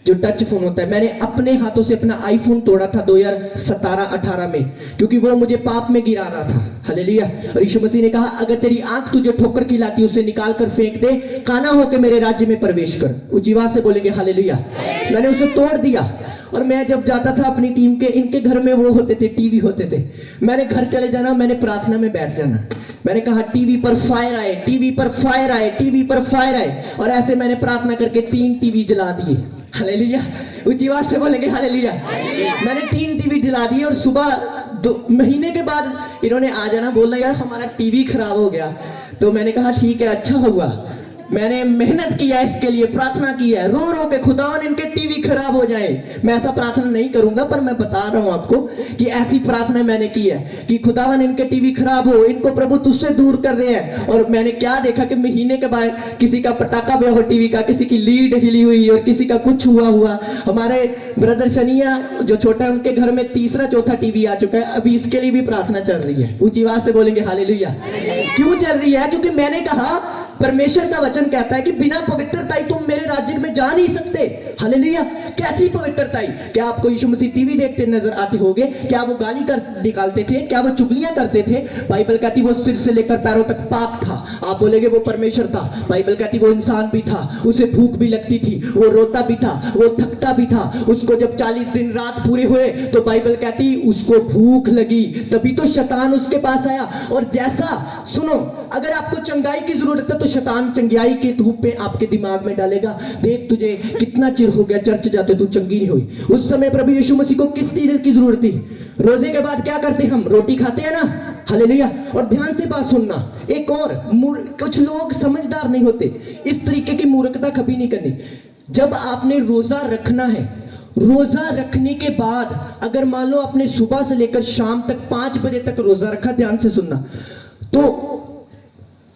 जो टच फोन होता है। मैंने अपने हाथों से अपना आईफोन तोड़ा था 2017-18 में, क्योंकि वो मुझे पाप में गिरा रहा था। हालेलुया। और यीशु मसीह ने कहा अगर तेरी आंख तुझे ठोकर खिलाती उसे निकाल कर फेंक दे, काना होकर मेरे राज्य में प्रवेश कर। ऊंची आवाज से बोलेंगे हालेलुया। मैंने उसे तोड़ दिया। और मैं जब जाता था अपनी टीम के, इनके घर में वो होते थे, टीवी होते थे, मैंने घर चले जाना, मैंने प्रार्थना में बैठ जाना। मैंने कहा टीवी पर फायर आए, टीवी पर फायर आए, टीवी पर फायर आए। और ऐसे मैंने प्रार्थना करके 3 टीवी जला दिए। हालेलुया। ऊंची आवाज से बोलेंगे हालेलुया। मैंने 3 टीवी जला दिए और सुबह 2 महीने के बाद इन्होंने आ जाना, बोलना यार हमारा टीवी खराब हो गया। तो मैंने कहा ठीक है, अच्छा हुआ, मैंने मेहनत किया, इसके लिए प्रार्थना की है, रो रो के खुदावन इनके टीवी खराब हो जाए। मैं ऐसा प्रार्थना नहीं करूंगा, पर मैं बता रहा हूं आपको कि ऐसी प्रार्थना मैंने की है कि खुदावन इनके टीवी खराब हो, इनको प्रभु तुझसे दूर कर रहे हैं। और मैंने क्या देखा कि महीने के बाद किसी का पटाखा गया हो टीवी का, किसी की लीड हिली हुई और किसी का कुछ हुआ। हमारे ब्रदर शनिया जो छोटा है उनके घर में 3रा-4था टीवी आ चुका है, अभी इसके लिए भी प्रार्थना चल रही है। ऊंची आवाज से बोलेंगे हालेलुया। क्यों चल रही है? क्योंकि मैंने कहा परमेश्वर का वचन कहता है कि बिना पवित्रता तुम मेरे राज्य में जा नहीं सकते। हालेलुया। कैसी पवित्रता? क्या आपको यीशु मसीह टीवी देखते नजर आते होंगे? क्या वो गाली कर निकालते थे? क्या वो चुगलियां करते थे? बाइबल कहती वो सिर से लेकर पैरों तक पाक था। आप बोलेंगे वो परमेश्वर था। बाइबल कहती वो इंसान भी था, उसे भूख भी लगती थी, वो रोता भी था, वो थकता भी था। उसको जब 40 दिन रात पूरे हुए तो बाइबल कहती उसको भूख लगी, तभी तो शैतान उसके पास आया। और जैसा सुनो, अगर आपको चंगाई की जरूरत है तो शैतान चंगाई के धूप पे आपके दिमाग में डालेगा, देख तुझे कितना चिर हो गया चर्च जाते तू चंगी नहीं हुई। उस समय प्रभु यीशु मसीह को किस चीज की जरूरत थी? रोजे के बाद क्या करते हम? रोटी खाते हैं ना। हालेलुया। और ध्यान से बात सुनना, एक और कुछ लोग समझदार नहीं होते, इस तरीके की मूर्खता कभी नहीं करनी। जब आपने रोजा रखना है, रोजा रखने के बाद अगर मान लो आपने सुबह से लेकर शाम तक 5 बजे तक रोजा रखा, ध्यान से सुनना, तो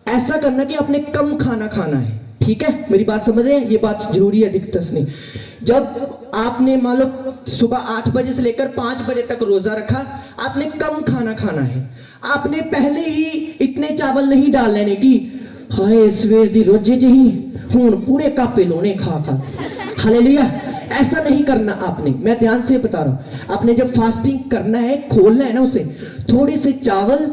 ऐसा करना कि आपने कम खाना खाना है। ठीक है, मेरी बात समझ रहे हैं? ये बात जरूरी है, दिक्कत नहीं। जब आपने मान लो सुबह 8 बजे से लेकर 5 बजे तक रोजा रखा, आपने कम खाना खाना है। आपने पहले ही इतने चावल नहीं डाल लेने की हाय सवेर दी रोजे च ही हुण पूरे कापे लोने खा खा। हालेलुया। ऐसा नहीं करना आपने। मैं ध्यान से बता रहा हूं, आपने जब फास्टिंग करना है, खोलना है ना उसे, थोड़े से चावल,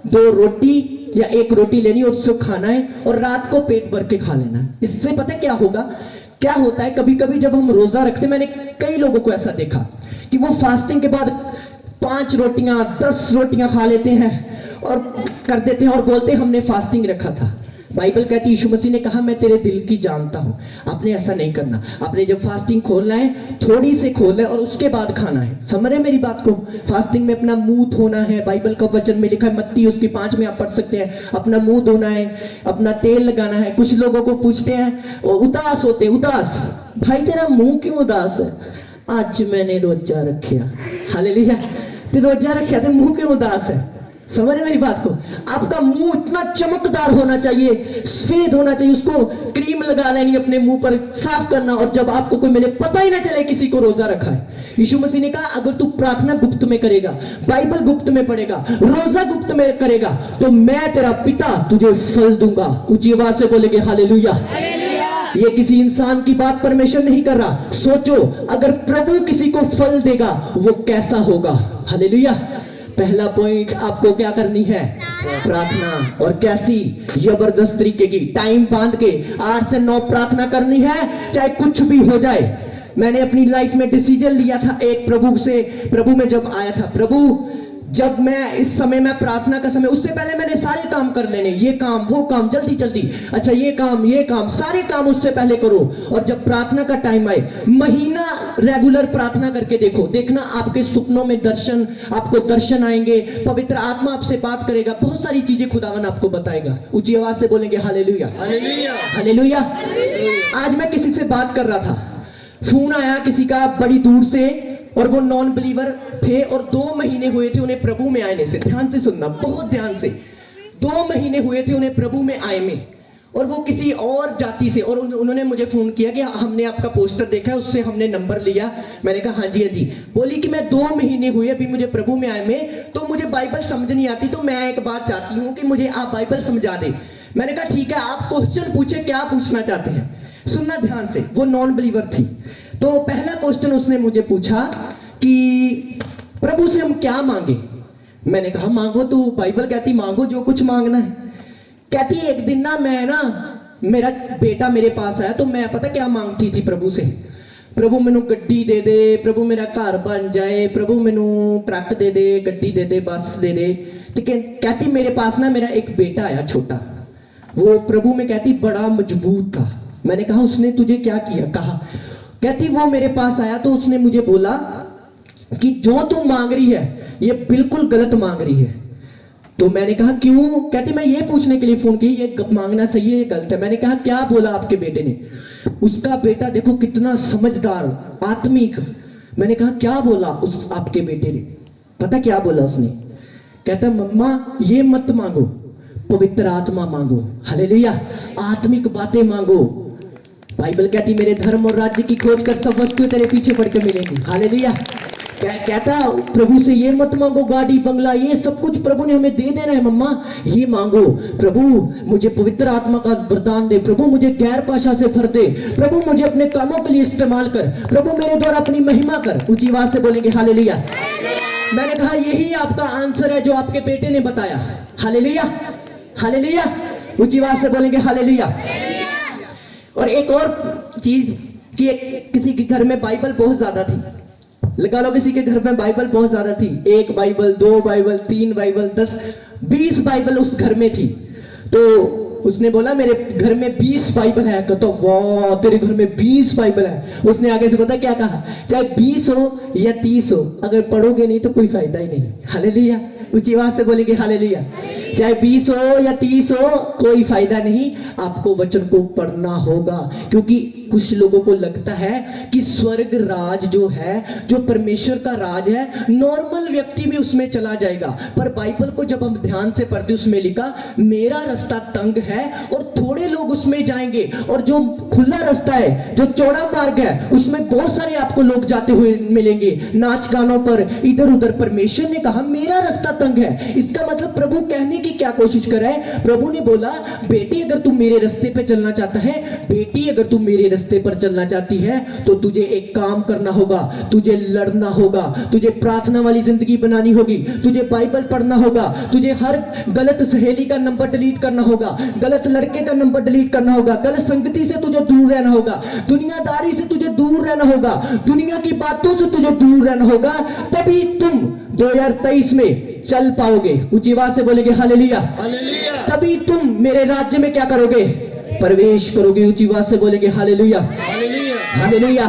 2 रोटी या 1 रोटी लेनी और उसको खाना है और रात को पेट भर के खा लेना है। इससे पता है क्या होगा? क्या होता है कभी कभी जब हम रोजा रखते, मैंने कई लोगों को ऐसा देखा कि वो फास्टिंग के बाद 5 रोटियां 10 रोटियां खा लेते हैं और कर देते हैं और बोलते हैं हमने फास्टिंग रखा था। बाइबल कहती यीशु मसीह ने कहा मैं तेरे दिल की जानता हूं। आपने ऐसा नहीं करना। आपने जब फास्टिंग खोलना है, थोड़ी से खोलना है और उसके बाद खाना है। समझ रहे मेरी बात को? फास्टिंग में अपना मुंह धोना है। बाइबल का वचन में लिखा है, मत्ती उसकी 5 में आप पढ़ सकते हैं, अपना मुंह धोना है, अपना तेल लगाना है। कुछ लोगों को पूछते हैं, उदास होते, उदास, भाई तेरा मुंह क्यों उदास है? आज मैंने रोजा रखा। हालेलुया। तो रोजा रखा तो मुंह क्यों उदास है? समझ मेरी बात को? आपका मुंह इतना चमकदार होना चाहिए, सफेद होना चाहिए, उसको क्रीम लगा लेनी, अपने मुंह पर साफ करना, और जब आपको कोई मिले पता ही ना चले किसी को रोजा रखा है। यीशु मसीह ने कहा अगर तू प्रार्थना गुप्त में करेगा, बाइबल गुप्त में पढ़ेगा, रोजा गुप्त में करेगा, तो मैं तेरा पिता तुझे फल दूंगा। ऊंची आवाज से बोलेंगे हालेलुया। ये किसी इंसान की बात परमेश्वर नहीं कर रहा। सोचो, अगर प्रभु किसी को फल देगा वो कैसा होगा। हालेलुया। पहला पॉइंट, आपको क्या करनी है? प्रार्थना। और कैसी? जबरदस्त तरीके की, टाइम बांध के 8 से 9 प्रार्थना करनी है, चाहे कुछ भी हो जाए। मैंने अपनी लाइफ में डिसीजन लिया था एक प्रभु में जब आया था, प्रभु जब मैं इस समय में प्रार्थना का समय, उससे पहले मैंने सारे काम कर लेने, ये काम वो काम, जल्दी जल्दी, अच्छा ये काम, सारे काम उससे पहले करो। और जब प्रार्थना का टाइम आए, महीना रेगुलर प्रार्थना करके देखना आपके सपनों में आपको दर्शन आएंगे, पवित्र आत्मा आपसे बात करेगा, बहुत सारी चीजें खुदावन आपको बताएगा। ऊंची आवाज से बोलेंगे हालेलुया, हालेलुया, हालेलुया। आज मैं किसी से बात कर रहा था, फोन आया किसी का बड़ी दूर से, और वो नॉन बिलीवर थे और 2 महीने हुए थे उन्हें प्रभु में आने से। ध्यान से सुनना, बहुत ध्यान से। 2 महीने हुए थे उन्हें प्रभु में आए में, और वो किसी और जाति से, और उन्होंने मुझे फोन किया कि हमने आपका पोस्टर देखा है, उससे हमने नंबर लिया। मैंने कहा हाँ जी। बोली कि मैं 2 महीने हुए अभी मुझे प्रभु में आए में, तो मुझे बाइबल समझ नहीं आती, तो मैं एक बात चाहती हूँ कि मुझे आप बाइबल समझा दे। मैंने कहा ठीक है, आप क्वेश्चन पूछे, क्या पूछना चाहते हैं, सुनना ध्यान से। वो नॉन बिलीवर थी। तो पहला क्वेश्चन उसने मुझे पूछा कि प्रभु से हम क्या मांगे। मैंने कहा मांगो, तो बाइबल कहती मांगो जो कुछ मांगना है। कहती एक दिन मेरा बेटा मेरे पास आया, तो मैं पता क्या मांगती थी प्रभु से, प्रभु मैनू गड्डी दे दे, प्रभु मेरा घर बन जाए, प्रभु मैनू ट्रक दे दे, गड्डी दे दे, बस दे दे। तो कहती मेरे पास मेरा एक बेटा आया छोटा, वो प्रभु में कहती बड़ा मजबूत था। मैंने कहा उसने तुझे क्या किया? कहा, कहती वो मेरे पास आया तो उसने मुझे बोला कि जो तू मांग रही है ये बिल्कुल गलत मांग रही है। तो मैंने कहा क्यों? कहती मैं ये पूछने के लिए फोन की, ये मांगना सही है ये गलत है। मैंने कहा क्या बोला आपके बेटे ने? उसका बेटा देखो कितना समझदार, आत्मिक। मैंने कहा क्या बोला उस आपके बेटे ने? पता क्या बोला उसने? कहता मम्मा ये मत मांगो, पवित्र आत्मा मांगो। हालेलुया। आत्मिक बातें मांगो। बाइबल कहती मेरे धर्म और राज्य की खोज कर सब वस्तुएं तेरे पीछे पड़ के मिलेंगी। हालेलुया। कहता प्रभु से ये मत मांगो गाड़ी बंगला, ये सब कुछ प्रभु ने हमें दे देना है मम्मा, ये मांगो प्रभु मुझे पवित्र आत्मा का वरदान दे, प्रभु मुझे गैर भाषा से भर दे, प्रभु मुझे अपने कामों के लिए इस्तेमाल कर, प्रभु मेरे द्वारा अपनी महिमा कर। ऊंची आवाज से बोलेंगे हालेलुया। मैंने कहा यही आपका आंसर है जो आपके बेटे ने बताया। Hallelujah, hallelujah. ऊंची आवाज से बोलेंगे हालेलुया। और एक और चीज कि किसी के घर में बाइबल बहुत ज्यादा थी, लगा लो किसी के घर में बाइबल बहुत ज्यादा थी, 1 बाइबल, 2 बाइबल, 3 बाइबल, 10, 20 बाइबल उस घर में थी। तो उसने बोला मेरे घर में 20 बाइबल है। तो वाह तेरे घर में 20 बाइबल है। उसने आगे से पता क्या कहा, चाहे 20 हो या 30 हो, अगर पढ़ोगे नहीं तो कोई फायदा ही नहीं। हालेलुया। ऊंची आवाज से बोलेंगे हालेलुया। चाहे 20 हो या 30 हो, कोई फायदा नहीं, आपको वचन को पढ़ना होगा। क्योंकि कुछ लोगों को लगता है कि स्वर्ग राज जो है, जो परमेश्वर का राज है, नॉर्मल व्यक्ति भी उसमें चला जाएगा। पर बाइबल को जब हम ध्यान से पढ़ते उसमें लिखा मेरा रास्ता तंग है और थोड़े लोग उसमें जाएंगे, और जो खुला रास्ता है, जो चौड़ा मार्ग है, उसमें बहुत सारे आपको लोग जाते हुए मिलेंगे नाच गानों पर, इधर उधर। परमेश्वर ने कहा मेरा रास्ता तंग है। इसका मतलब प्रभु कहने की क्या कोशिश कर रहा है? प्रभु ने बोला बेटी अगर तू मेरे रास्ते पे चलना चाहता है, बेटी अगर तू मेरे रास्ते पर चलना चाहती है, तो तुझे एक काम करना होगा, तुझे लड़ना होगा, तुझे प्रार्थना वाली जिंदगी बनानी होगी, तुझे बाइबल पढ़ना होगा, तुझे हर गलत सहेली का नंबर डिलीट करना होगा, गलत लड़के का नंबर डिलीट करना होगा, गलत संगति से तुझे दूर रहना होगा, दुनियादारी से तुझे दूर रहना होगा, दुनिया की बातों से तुझे दूर रहना होगा। तभी तुम 2023 में चल पाओगे। ऊंची आवाज से बोलेंगे हालेलुया। तभी तुम मेरे राज्य में क्या करोगे? प्रवेश करोगे। ऊंची आवाज से बोलेंगे हालेलुया, हालेलुया।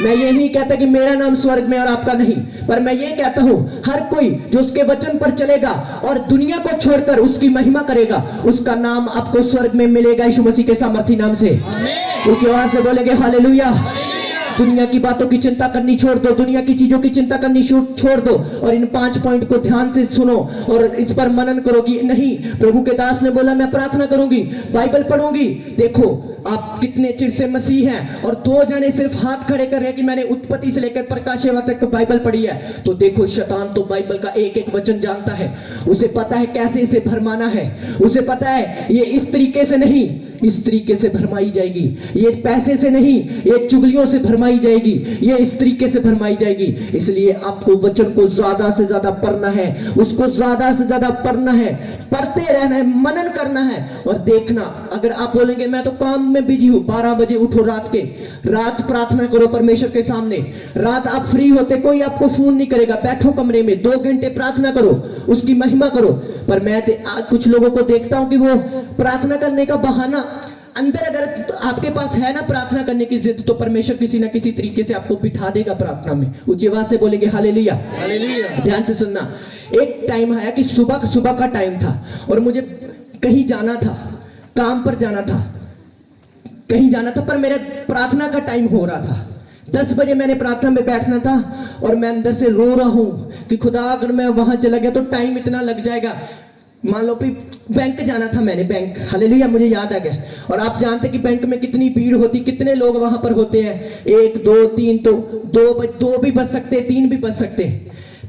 मैं ये नहीं कहता कि मेरा नाम स्वर्ग में और आपका नहीं, पर मैं ये कहता हूं हर कोई जो उसके वचन पर चलेगा और दुनिया को छोड़कर उसकी महिमा करेगा, उसका नाम आपको स्वर्ग में मिलेगा यीशु मसीह के सामर्थी नाम से। ऊंची आवाज से बोलेंगे हालेलुया। दुनिया की बातों की चिंता करनी छोड़ दो, दुनिया की चीजों की चिंता करनी छोड़ दो, और इन 5 पॉइंट को ध्यान से सुनो और इस पर मनन करो कि नहीं, प्रभु के दास ने बोला मैं प्रार्थना करूंगी, बाइबल पढ़ूंगी। देखो आप कितने चिर से मसीह हैं और 2 जने सिर्फ हाथ खड़े कर रहे हैं कि मैंने उत्पत्ति से लेकर प्रकाश तक बाइबल पढ़ी है। तो देखो शैतान तो बाइबल का एक एक वचन जानता है, उसे पता है कैसे इसे भरमाना है, उसे पता है ये इस तरीके से नहीं, इस तरीके से भरमाई जाएगी, ये पैसे से नहीं, ये चुगलियों से भरमाई जाएगी, ये इस तरीके से भरमाई जाएगी। इसलिए आपको वचन को ज्यादा से ज्यादा पढ़ना है, उसको ज्यादा से ज्यादा पढ़ना है, पढ़ते रहना है, मनन करना है और देखना। अगर आप बोलेंगे मैं तो काम में बिजी हूं, 12 बजे उठो रात प्रार्थना करो परमेश्वर के सामने। रात आप फ्री होते, कोई आपको फोन नहीं करेगा, बैठो कमरे में 2 घंटे प्रार्थना करो, उसकी महिमा करो। पर मैं कुछ लोगों को देखता हूं कि वो प्रार्थना करने का बहाना अंदर, अगर आपके पास है ना प्रार्थना करने की जिद, तो परमेश्वर किसी ना किसी तरीके से आपको बिठा देगा प्रार्थना में। ऊंची आवाज से बोलेंगे हालेलुया। हालेलुया। ध्यान से सुनना। एक टाइम आया कि सुबह का टाइम था और मुझे कहीं जाना था, काम पर जाना था, कहीं जाना था, पर मेरा प्रार्थना का टाइम हो रहा था। 10 बजे मैंने प्रार्थना में बैठना था और मैं अंदर से रो रहा हूं कि खुदा अगर मैं वहां चला गया तो टाइम इतना लग जाएगा। मान लो कि बैंक जाना था मैंने, बैंक, हालेलुया, मुझे याद आ गया। और आप जानते कि बैंक में कितनी भीड़ होती, कितने लोग वहां पर होते हैं, 1 2 3, तो 2 भी बच सकते, 3 भी बच सकते।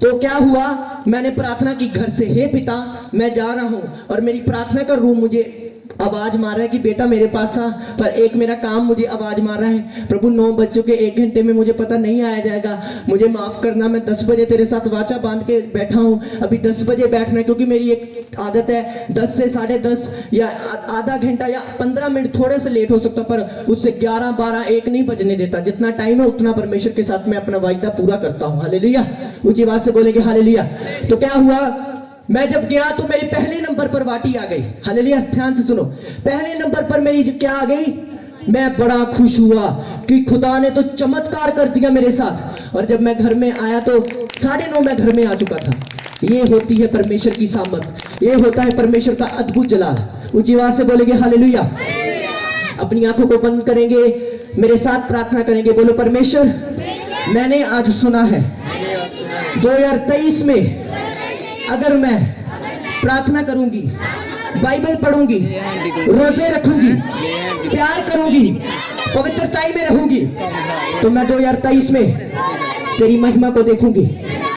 तो क्या हुआ, मैंने प्रार्थना की घर से, हे पिता मैं जा रहा हूं, और मेरी प्रार्थना का रूम मुझे आवाज मार रहा है कि बेटा मेरे पास आ, पर एक मेरा काम मुझे आवाज मार रहा है, प्रभु 9 बज चुके, 1 घंटे में मुझे पता नहीं आया जाएगा, मुझे माफ करना, मैं 10 बजे तेरे साथ वाचा बांध के बैठा हूं, अभी 10 बजे बैठना है, क्योंकि मेरी एक आदत है 10 से 10:30 या आधा घंटा या 15 मिनट थोड़े से लेट हो सकता, पर उससे 11 12 1 नहीं बजने देता। जितना टाइम है उतना परमेश्वर के साथ मैं अपना वायदा पूरा करता हूं। हालेलुया। ऊंची आवाज से बोलेंगे हालेलुया। तो क्या हुआ, मैं जब गया तो मेरे पहले नंबर पर वाटी आ गई। हालेलुया। ध्यान से सुनो, पहले नंबर पर मेरी क्या आ गई, मैं बड़ा खुश हुआ कि खुदा ने तो चमत्कार कर दिया मेरे साथ। और जब मैं घर में आया तो 9:30 मैं घर में आ चुका था। ये होती है परमेश्वर की सामर्थ, ये होता है परमेश्वर का अद्भुत जलाल। ऊंची आवाज से बोलेंगे हालेलुया। अपनी आंखों को बंद करेंगे, मेरे साथ प्रार्थना करेंगे, बोलो परमेश्वर मैंने आज सुना है 2023 में अगर मैं प्रार्थना करूंगी, बाइबल पढ़ूंगी, रोजे रखूंगी, प्यार करूंगी, पवित्रताई में रहूंगी, तो मैं 2023 में तेरी महिमा को देखूंगी।